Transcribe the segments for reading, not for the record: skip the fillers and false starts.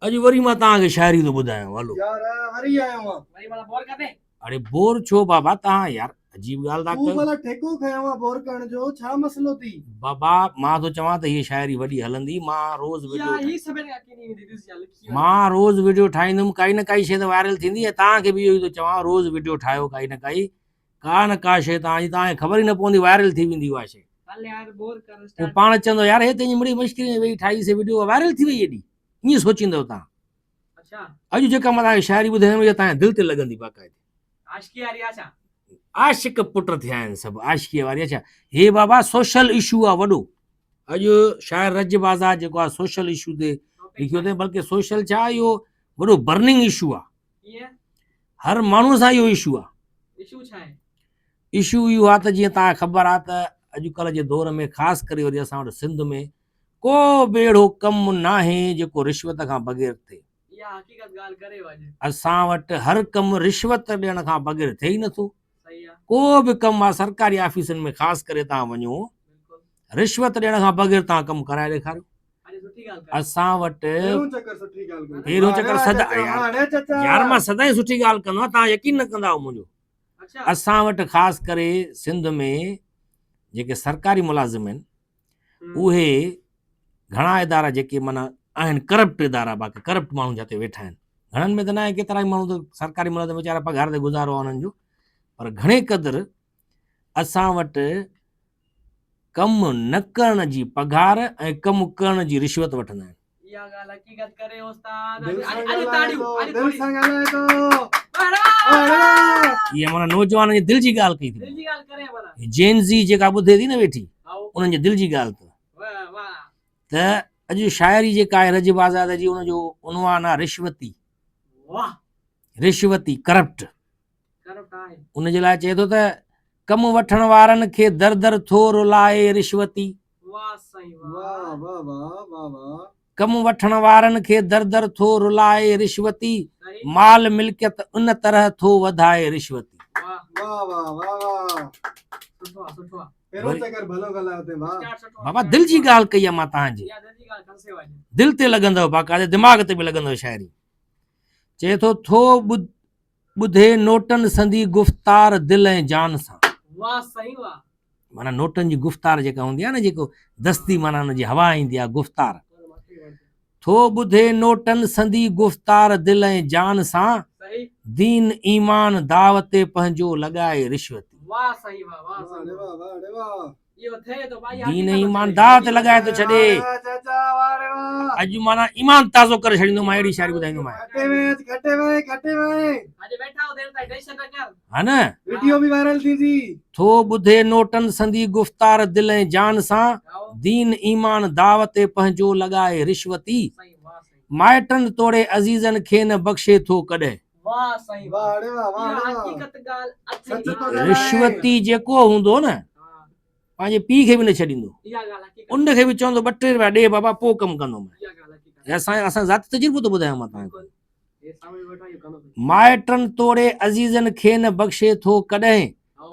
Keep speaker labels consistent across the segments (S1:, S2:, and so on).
S1: अॼु वरी मां तव्हांखे शाइरी थो ॿुधायां, हलो
S2: यार वरी आयो मां
S3: वरी मला बोर कर दे।
S1: अरे बोर छो बाबा, तव्हां यार अजीब ॻाल्हि था
S2: तू
S1: कयो।
S2: भला ठेको खयो मां बोर करण जो छा मसलो थी?
S1: बाबा मां तो चवां त हीअ शाइरी वॾी हलंदी। मां रोज़ वीडियो
S3: या ही सभे का की नहीं दिस या लिखी
S1: मां रोज़ वीडियो ठाहींदुमि, काई न काई शइ त वायरल थींदी ऐं तव्हांखे बि इहो ई थो चवां, रोज़ वीडियो ठाहियो, काई न का शइ तव्हांखे ख़बर ई न पवंदी, वायरल थी वेंदी उहा शइ।
S3: हल यार बोर कर
S1: पोइ
S3: स्टार्ट।
S1: पाण चवंदो यार हे तुंहिंजी बड़ी मुश्किल में वेई ठाही से वीडियो, वायरल थी वई एॾी, ईअं सोचींदव तव्हां।
S3: अच्छा
S1: अॼु जेका मां तव्हांखे शाइरी ॿुधाईंदुमि इहा तव्हांजे दिलि ते लॻंदी बाक़ाइदे।
S3: आशिकी यार या छा?
S1: आशिक पुट थिया आहिनि सभु, आशिकीअ वारी। अच्छा हे बाबा सोशल इशू आहे वॾो। अॼु शाइर रजब आज़ाद जेको आहे सोशल इशू ते लिखियो अथई, बल्कि सोशल छा, इहो वॾो बर्निंग इशू आहे,
S3: ये
S1: हर माण्हू सां इहो इशू आहे।
S3: इशू छा है?
S1: इशू इहो आहे त जीअं तव्हांखे ख़बर आहे त अॼुकल्ह जे दौर में ख़ासि करे वरी असां वटि सिंध में को बि अहिड़ो कमु न आहे जेको रिश्वत खां बग़ैर थिए।
S3: या हकीकत ॻाल्हि करे वॼ।
S1: असां वटि हर कमु रिश्वत ॾियण खां बग़ैर थिए ई नथो।
S3: सही आहे।
S1: को बि कमु आहे सरकारी ऑफिसनि में ख़ासि करे तव्हां वञो,
S3: बिल्कुलु
S1: रिश्वत ॾियण खां बग़ैर तव्हां कमु कराए ॾेखारियो।
S3: अरे सुठी ॻाल्हि कर।
S1: असां वटि
S2: पहिरों चक्कर सुठी ॻाल्हि कई।
S1: पहिरों चक्कर सदा
S2: हाणे चाचा
S1: यार मां सदाईं सुठी ॻाल्हि कंदो आहियां, तव्हां यकीन न कंदा मुंहिंजो।
S3: अच्छा
S1: असां वटि ख़ासि करे सिंध में जेके सरकारी मुलाज़िम आहिनि उहे घणा इदारा जेके माना आहिनि करप्ट इदारा, बाक़ी करप्ट माण्हू जिते वेठा आहिनि, घणनि में त न आहे, केतिरा ई माण्हू त सरकारी मुलाज़िम वीचारा पघार ते गुज़ारो आहे उन्हनि जो, पर घणे क़दुरु असां वटि कमु न करण जी पघार ऐं कमु करण जी रिश्वत वठंदा आहिनि।
S3: या ॻाल्हि हकीकत करे उस्ताद।
S2: दिल सां
S3: अरे
S2: ॻाल्हाए
S3: ताड़ियूं
S2: थो,
S3: अरे
S2: दिल
S3: थोड़ी
S2: सां ॻाल्हाए थो।
S3: वाह
S1: इहा माना नौजवाननि जी दिलि जी ॻाल्हि कई
S3: दिल
S1: अथई,
S3: जी ॻाल्हि करे भला।
S1: जेन ज़ी जेका ॿुधे थी न वेठी,
S3: आओ
S1: उन्हनि जी दिलि जी ॻाल्हि अथव।
S3: वाह वाह
S1: त अॼु शाइरी जेका आहे रजब आज़ाद जी, उनजो उनवान आहे रिश्वती।
S3: वाह
S1: रिश्वती करप्ट।
S3: करप्ट आहे।
S1: उनजे लाइ चए थो त कमु वठण वारनि खे दर दर थो रुलाए रिश्वती।
S3: वाह सही
S2: वाह
S3: वाह
S2: वाह वाह वाह वाह।
S1: कमु वठण वारनि खे दर दर थो रुलाए रिश्वती,
S3: सही
S1: माल मिल्कियत उन तरह थो वधाए रिश्वती।
S3: वाह
S2: वाह वाह वाह वाह।
S3: सुठो आहे सुठो आहे।
S2: पहिरों चक्कर भलो ॻाल्हायो अथई वाह।
S3: स्टार्ट सुठो आहे।
S1: बाबा दिलि जी ॻाल्हि कई आहे मां तव्हांजे,
S3: या दिल जी ॻाल्हि कंसे वॼ।
S1: दिलि ते लॻंदव, बाक़ाइदे दिमाग़ ते बि लॻंदव शाइरी। चए थो ॿुधे नोटनि संदी गुफ़्तार दिलि ऐं जान सां।
S3: वाह सही वाह।
S1: माना नोटनि जी गुफ़्तार जेका हूंदी आहे न, जेको दस्ती माना हुनजी हवा ईंदी आहे गुफ़्तार, थो ॿुधे नोटनि संदी गुफ़्तार दिलि ऐं जान सां,
S3: सही
S1: दीन ईमान दावते पंहिंजो लॻाए रिश्वती।
S3: वाह सही वाह वाह
S2: वाह
S3: सही
S2: रे वाह वाह रे वाह।
S3: इहो थे तो भाई
S1: दीन
S3: हकीकत
S1: ईमान
S3: चले।
S1: दावते लॻाए थो छॾे।
S2: वाह रे वाह चाचा वाह रे वाह।
S1: अॼु माना ईमान ताज़ो करे छॾींदो मां, अहिड़ी शाइरी ॿुधाईंदो मां,
S2: घटे में घटे में घटे में।
S3: अॼु वेठा हो देर ताईं टेंशन न कर।
S1: हा न।
S2: वीडियो भी वायरल थी थी।
S1: थो ॿुधे नोटनि संदी गुफ़्तार दिलि ऐं जान सां,
S3: आओ
S1: दीन ईमान दावते पंहिंजो लॻाए रिश्वती,
S3: सही वाह सही
S1: माइटनि तोड़े अज़ीज़नि खे न बख़्शे थो कॾहिं।
S3: वाह सही
S2: वाह रे वाह वाह
S3: इहा
S2: रे वाह।
S3: हकीकत ॻाल्हि
S2: सच
S3: अथई।
S2: तो ॻाल्हाए।
S1: रिश्वती जेको हूंदो न,
S3: हां
S1: पंहिंजे पीउ खे बि न छॾींदो,
S3: इहा ॻाल्हि हकीकत।
S1: उनखे बि चवंदो 2-3 रुपया ॾे बाबा पोइ कमु कंदुमि।
S3: इहा ॻाल्हि हकीकत।
S1: असां ज़ाती तजुर्बो थो ॿुधायां मां तव्हांखे।
S3: ये सामने वेठा इहो कंदो अथई।
S1: माइटनि तोड़े अज़ीज़नि खे न बख़्शे थो कॾहिं,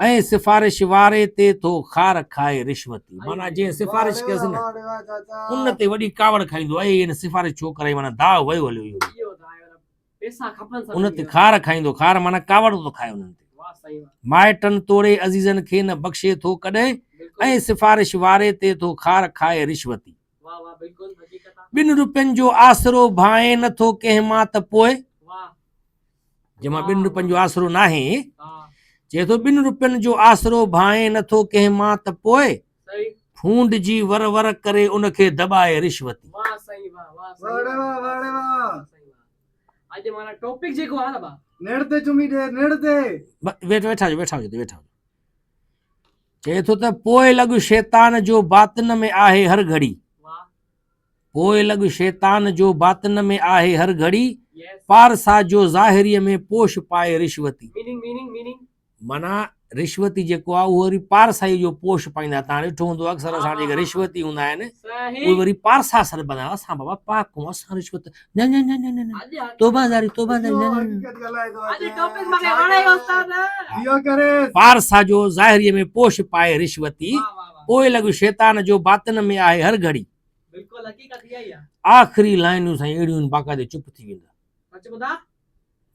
S1: ऐं सिफ़ारिश वारे ते थो खार खाए रिश्वती। माना जीअं सिफ़ारिश कयसि न,
S2: वाह रे वाह चाचा।
S1: उन ते वॾी कावड़ खाईंदो आहे, हिन सिफ़ारिश छो कराई, माना दाव वयो हलियो इहो।
S3: इहो दायर पैसा खपनि सभिनी
S1: उन
S3: खे।
S1: ते खार खाईंदो, खार माना कावड़ थो खाए उन्हनि ते।
S3: वाह सही वाह
S1: माइटनि तोड़े अज़ीज़नि खे न बख़्शे थो कॾहिं,
S3: बिल्कुल
S1: ऐं सिफ़ारिश वारे ते थो खार खाए रिश्वती।
S3: वाह वाह बिल्कुल हकीकत आहे।
S1: 2 रुपयनि जो आसरो भाए नथो कंहिं मां त पोइ,
S3: वाह
S1: जंहिंमां 2 रुपयनि जो आसरो न आहे,
S3: हां
S1: चए थो 2 रुपयनि जो आसरो भाए नथो कंहिं मां त पोइ,
S3: सही
S1: फूंड जी वर वर करे उनखे दॿाए रिश्वती।
S3: वाह सही वाह वाह सही
S2: वाह रे वाह वाह रे वाह।
S3: सही वाह। अॼु माना टॉपिक जेको आहे न बा
S2: नेड़ ते चुमी दे नेड़ ते।
S1: वेठा हुजो। चए थो त पोइ लॻ शैतान जो बातिन में आहे हर घड़ी,
S3: वाह
S1: पोइ लॻ शैतान जो बातिन में आहे हर घड़ी,
S3: यस
S1: पारसा जो ज़ाहिरीअ में पोश पाए रिश्वती।
S3: मीनिंग
S1: माना रिश्वती जेको आहे उहो वरी पारसाई जो पोश पाईंदा। तव्हां ॾिठो हूंदो अक्सर असां जेके रिश्वती हूंदा आहिनि
S3: सही
S1: उहे वरी पारसा सर बना, असां बाबा पाकूं, असां रिश्वत न न न न न
S3: अॼु
S1: तौबादारी
S2: इहो
S1: न न।
S2: हकीकत ॻाल्हाए थो
S3: अॼु टॉपिक मूंखे वणे उस्ताद।
S2: इहो करे
S1: पारसा जो ज़ाहिरीअ में पोश पाए रिश्वती,
S3: वाह वाह वाह
S1: पोइ लॻ शैतान जो बातिन में आहे हर घड़ी,
S3: बिल्कुलु हक़ीक़त इहा ई आहे
S1: आख़िरी लाइनूं साईं अहिड़ियूं आहिनि बाक़ाइदे चुप थी वेंदा
S3: सच ॿुधा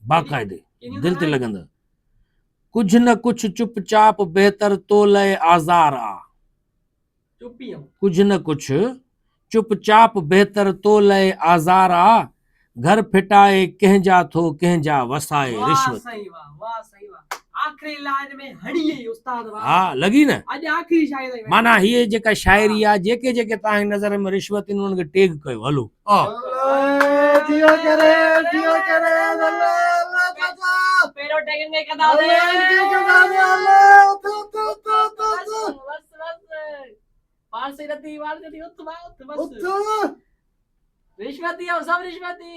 S1: बाक़ाइदे
S3: केॾियूं
S1: दिलि ते
S3: ॻाल्हायूं?
S1: लॻंदा कुझु न कुझु चुपचाप बहितर तो लए आज़ार आ
S3: चुप ई आऊं
S1: कुझु न कुझु चुपचाप बहितर तो लए आज़ार आ घर फिटाए कंहिंजा थो कंहिंजा वसाए
S3: वाह
S1: रिश्वत
S3: सही वाह सही वाह आख़िरी लाइन में हड़ी गई उस्ताद वाह
S1: हा लॻी न
S3: अॼु आख़िरी शायदि आई
S1: माना हीअ जेका शाइरी आहे जेके जेके तव्हांजी नज़र में रिश्वत आहिनि उन्हनि खे टेग कयो हलो
S2: अल्लाह जियो करे अल्लाह अल्लाह चाचा
S3: पहिरों टैगिंग में कंदा
S2: अल्लाह की कदा दे अल्लाह
S3: बस पार से रती उत बस
S2: उठ
S3: रिश्वत दी सब रिश्वत दी